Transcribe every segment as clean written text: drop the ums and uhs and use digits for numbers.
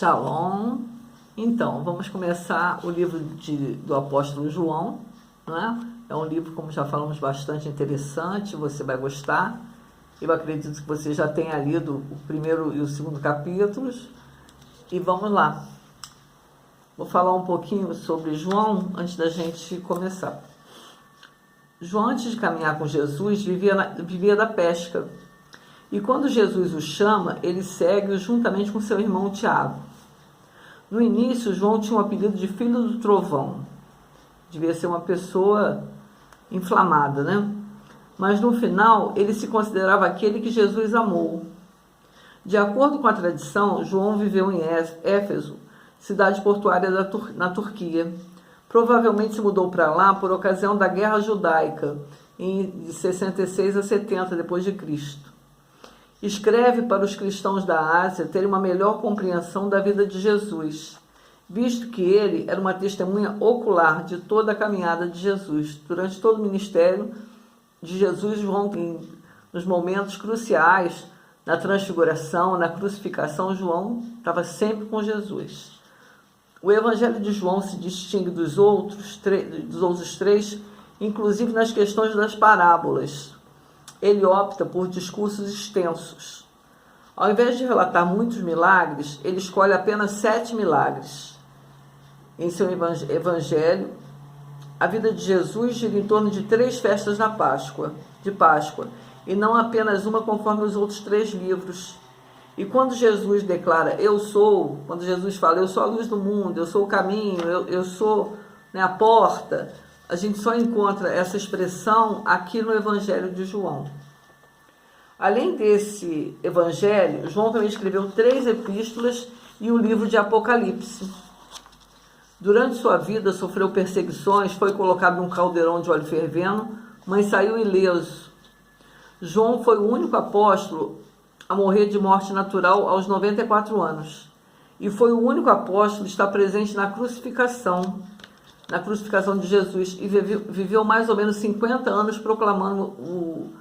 Shalom. Então, vamos começar o livro do apóstolo João, né? É um livro, como já falamos, bastante interessante, você vai gostar. Eu acredito que você já tenha lido o primeiro e o segundo capítulos. E vamos lá. Vou falar um pouquinho sobre João antes da gente começar. João, antes de caminhar com Jesus, vivia da pesca. E quando Jesus o chama, ele segue-o juntamente com seu irmão Tiago. No início, João tinha um apelido de filho do trovão. Devia ser uma pessoa inflamada, né? Mas no final, ele se considerava aquele que Jesus amou. De acordo com a tradição, João viveu em Éfeso, cidade portuária na Turquia. Provavelmente se mudou para lá por ocasião da Guerra Judaica, de 66 a 70 depois de Cristo. Escreve para os cristãos da Ásia terem uma melhor compreensão da vida de Jesus, visto que ele era uma testemunha ocular de toda a caminhada de Jesus. Durante todo o ministério de Jesus, João, nos momentos cruciais, na transfiguração, na crucificação, João estava sempre com Jesus. O Evangelho de João se distingue dos outros três, inclusive nas questões das parábolas. Ele opta por discursos extensos. Ao invés de relatar muitos milagres, ele escolhe apenas 7 milagres. Em seu evangelho, a vida de Jesus gira em torno de 3 festas de Páscoa, e não apenas uma conforme os outros 3 livros. E quando Jesus declara, quando Jesus fala, eu sou a luz do mundo, eu sou o caminho, eu sou, né, a porta, a gente só encontra essa expressão aqui no Evangelho de João. Além desse Evangelho, João também escreveu 3 epístolas e o livro de Apocalipse. Durante sua vida sofreu perseguições, foi colocado num caldeirão de óleo fervendo, mas saiu ileso. João foi o único apóstolo a morrer de morte natural aos 94 anos. E foi o único apóstolo a estar presente na crucificação de Jesus, e viveu mais ou menos 50 anos proclamando o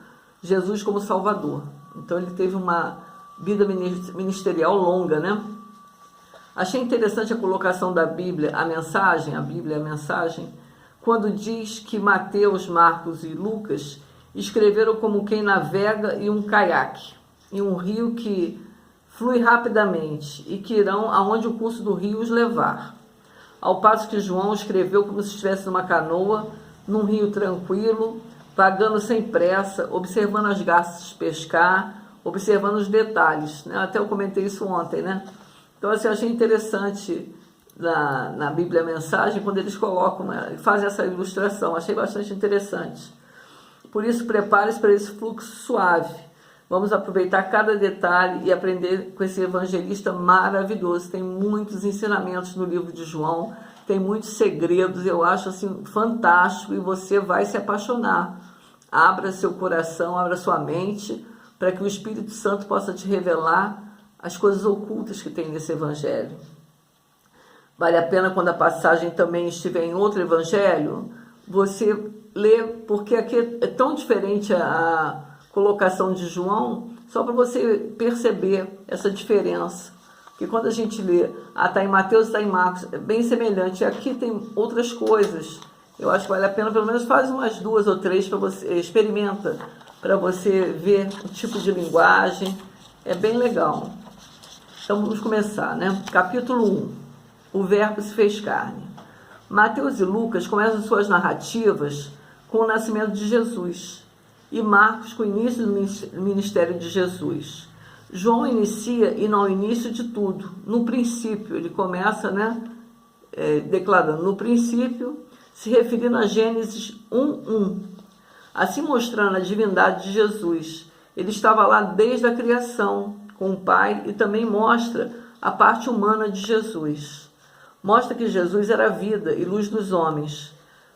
Jesus como Salvador. Então ele teve uma vida ministerial longa, né? Achei interessante a colocação da Bíblia, a Bíblia, a mensagem, quando diz que Mateus, Marcos e Lucas escreveram como quem navega em um caiaque, em um rio que flui rapidamente e que irão aonde o curso do rio os levar. Ao passo que João escreveu como se estivesse numa canoa, num rio tranquilo, vagando sem pressa, observando as garças pescar, observando os detalhes, né? Até eu comentei isso ontem, né? Então, assim, eu achei interessante na Bíblia a mensagem, quando eles colocam, né, fazem essa ilustração, achei bastante interessante. Por isso, prepare-se para esse fluxo suave. Vamos aproveitar cada detalhe e aprender com esse evangelista maravilhoso. Tem muitos ensinamentos no livro de João, tem muitos segredos, eu acho assim fantástico, e você vai se apaixonar. Abra seu coração, abra sua mente, para que o Espírito Santo possa te revelar as coisas ocultas que tem nesse evangelho. Vale a pena, quando a passagem também estiver em outro evangelho, você lê, porque aqui é tão diferente a colocação de João, só para você perceber essa diferença. Porque quando a gente lê, está em Mateus, está em Marcos, é bem semelhante. Aqui tem outras coisas. Eu acho que vale a pena, pelo menos faz umas 2 ou 3 para você, experimenta, para você ver o tipo de linguagem. É bem legal. Então vamos começar, né? Capítulo 1. O Verbo se fez carne. Mateus e Lucas começam suas narrativas com o nascimento de Jesus, e Marcos com o início do ministério de Jesus. João inicia e no início de tudo, no princípio. Ele começa, né, declarando no princípio, se referindo a Gênesis 1:1, assim mostrando a divindade de Jesus. Ele estava lá desde a criação com o Pai, e também mostra a parte humana de Jesus. Mostra que Jesus era a vida e luz dos homens.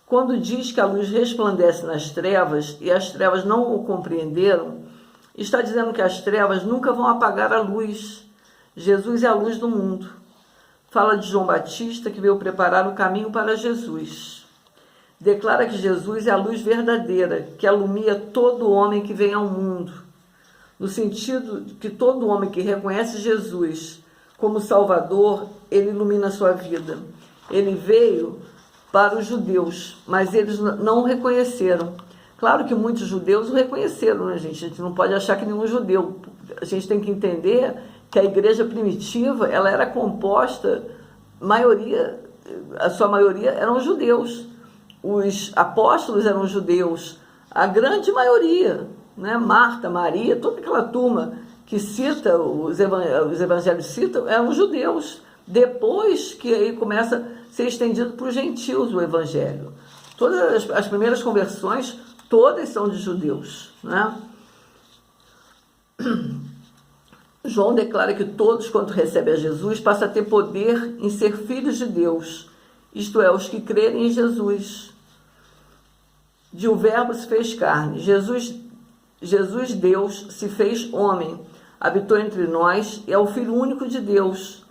Quando diz que a luz resplandece nas trevas e as trevas não o compreenderam, está dizendo que as trevas nunca vão apagar a luz. Jesus é a luz do mundo. Fala de João Batista, que veio preparar o caminho para Jesus. Declara que Jesus é a luz verdadeira, que alumia todo homem que vem ao mundo. No sentido de que todo homem que reconhece Jesus como Salvador, ele ilumina a sua vida. Ele veio para os judeus, mas eles não o reconheceram. Claro que muitos judeus o reconheceram, né, gente? A gente não pode achar que nenhum judeu. A gente tem que entender que a igreja primitiva, ela era composta, a sua maioria eram judeus. Os apóstolos eram judeus, a grande maioria, né? Marta, Maria, toda aquela turma que cita, os evangelhos citam, eram judeus. Depois que aí começa a ser estendido para os gentios o evangelho. Todas as primeiras conversões, todas são de judeus, né? João declara que todos quanto recebem a Jesus passam a ter poder em ser filhos de Deus, isto é, os que crerem em Jesus. De o verbo se fez carne. Jesus, Deus, se fez homem, habitou entre nós e é o Filho único de Deus.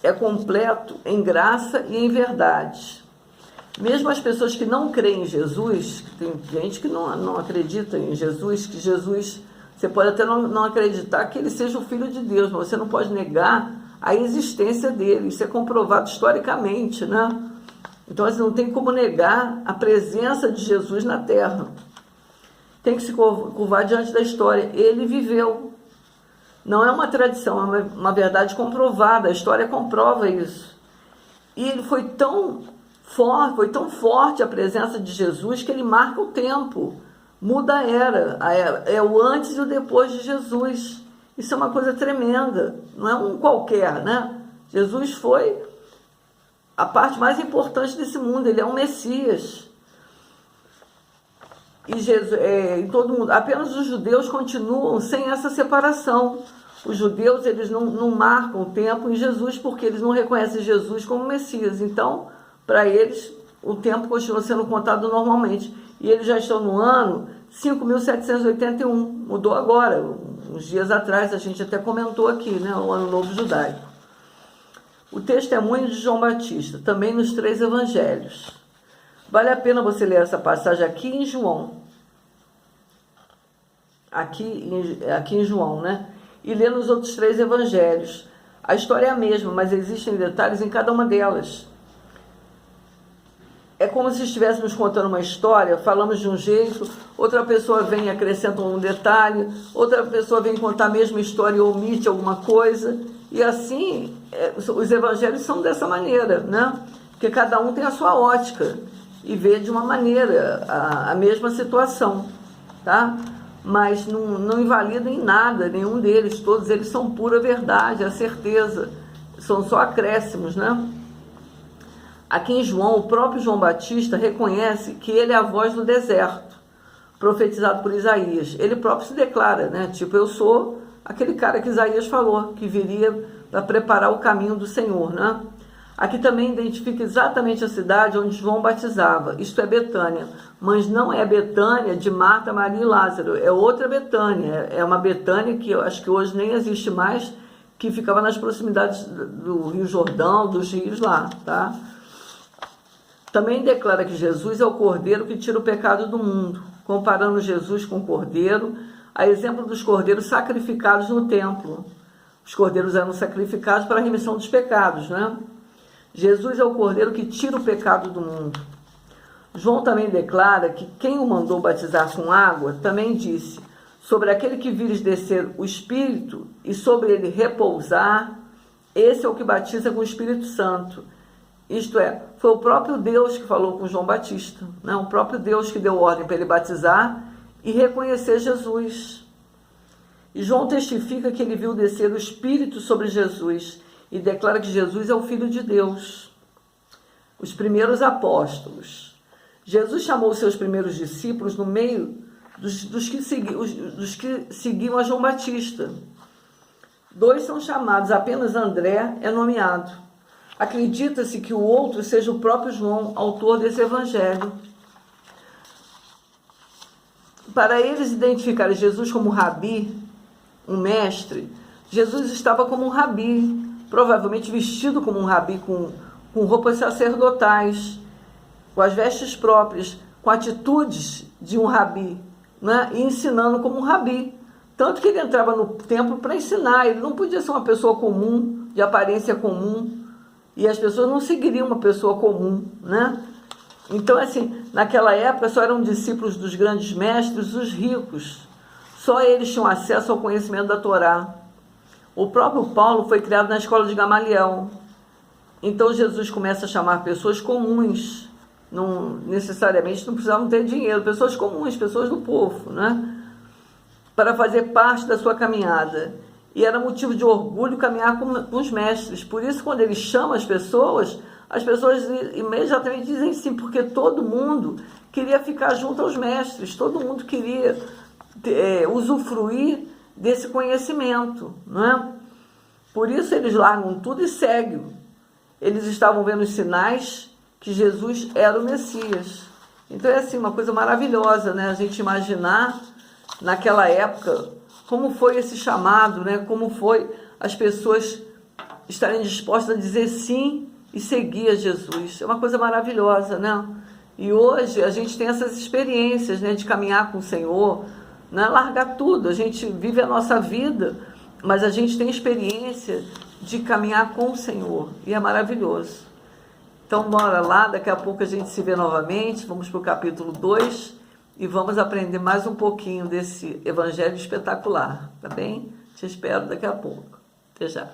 É completo em graça e em verdade. Mesmo as pessoas que não creem em Jesus, tem gente que não acredita em Jesus, que Jesus, você pode até não acreditar que ele seja o Filho de Deus, mas você não pode negar a existência dele. Isso é comprovado historicamente, né? Então, você não tem como negar a presença de Jesus na Terra. Tem que se curvar diante da história. Ele viveu. Não é uma tradição, é uma verdade comprovada. A história comprova isso. E ele foi tão forte a presença de Jesus que ele marca o tempo. Muda a era. É o antes e o depois de Jesus. Isso é uma coisa tremenda. Não é um qualquer, né? Jesus foi a parte mais importante desse mundo. Ele é um Messias. E Jesus, todo mundo, apenas os judeus continuam sem essa separação. Os judeus, eles não marcam o tempo em Jesus porque eles não reconhecem Jesus como Messias. Então, para eles, o tempo continua sendo contado normalmente. E eles já estão no ano 5.781. Mudou agora. Uns dias atrás, a gente até comentou aqui, né? O Ano Novo Judaico. O testemunho de João Batista, também nos 3 evangelhos. Vale a pena você ler essa passagem aqui em João. Aqui em João, né? E ler nos outros 3 evangelhos. A história é a mesma, mas existem detalhes em cada uma delas. É como se estivéssemos contando uma história, falamos de um jeito, outra pessoa vem e acrescenta um detalhe, outra pessoa vem contar a mesma história e omite alguma coisa. E assim, os evangelhos são dessa maneira, né? Porque cada um tem a sua ótica e vê de uma maneira a mesma situação, tá? Mas não invalida em nada nenhum deles, todos eles são pura verdade, a certeza, são só acréscimos, né? Aqui em João, o próprio João Batista reconhece que ele é a voz do deserto, profetizado por Isaías. Ele próprio se declara, né? Tipo, eu sou aquele cara que Isaías falou, que viria para preparar o caminho do Senhor, né? Aqui também identifica exatamente a cidade onde João batizava, isto é Betânia, mas não é Betânia de Marta, Maria e Lázaro, é outra Betânia, é uma Betânia que eu acho que hoje nem existe mais, que ficava nas proximidades do Rio Jordão, dos rios lá, tá? Também declara que Jesus é o Cordeiro que tira o pecado do mundo, comparando Jesus com o Cordeiro, a exemplo dos cordeiros sacrificados no templo. Os cordeiros eram sacrificados para a remissão dos pecados, né? Jesus é o Cordeiro que tira o pecado do mundo. João também declara que quem o mandou batizar com água também disse: sobre aquele que vires descer o Espírito e sobre ele repousar, esse é o que batiza com o Espírito Santo. Isto é, foi o próprio Deus que falou com João Batista, né? O próprio Deus que deu ordem para ele batizar e reconhecer Jesus. E João testifica que ele viu descer o Espírito sobre Jesus e declara que Jesus é o Filho de Deus. Os primeiros apóstolos. Jesus chamou os seus primeiros discípulos no meio dos que seguiam a João Batista. 2 são chamados, apenas André é nomeado. Acredita-se que o outro seja o próprio João, autor desse evangelho. Para eles identificarem Jesus como rabi, um mestre, Jesus estava como um rabi, provavelmente vestido como um rabi, com roupas sacerdotais, com as vestes próprias, com atitudes de um rabi, né? E ensinando como um rabi. Tanto que ele entrava no templo para ensinar, ele não podia ser uma pessoa comum, de aparência comum, e as pessoas não seguiriam uma pessoa comum, né? Então, assim, naquela época só eram discípulos dos grandes mestres os ricos. Só eles tinham acesso ao conhecimento da Torá. O próprio Paulo foi criado na escola de Gamaliel. Então Jesus começa a chamar pessoas comuns, não necessariamente não precisavam ter dinheiro, pessoas comuns, pessoas do povo, né? Para fazer parte da sua caminhada. E era motivo de orgulho caminhar com os mestres. Por isso, quando ele chama as pessoas imediatamente dizem sim, porque todo mundo queria ficar junto aos mestres, todo mundo queria usufruir desse conhecimento, não é? Por isso eles largam tudo e seguem. Eles estavam vendo os sinais que Jesus era o Messias. Então é assim, uma coisa maravilhosa, né? A gente imaginar naquela época como foi esse chamado, né? Como foi as pessoas estarem dispostas a dizer sim e seguir a Jesus. É uma coisa maravilhosa, né? E hoje a gente tem essas experiências, né? De caminhar com o Senhor, né? Largar tudo. A gente vive a nossa vida, mas a gente tem experiência de caminhar com o Senhor. E é maravilhoso. Então, bora lá. Daqui a pouco a gente se vê novamente. Vamos para o capítulo 2 e vamos aprender mais um pouquinho desse evangelho espetacular. Tá bem? Te espero daqui a pouco. Até já.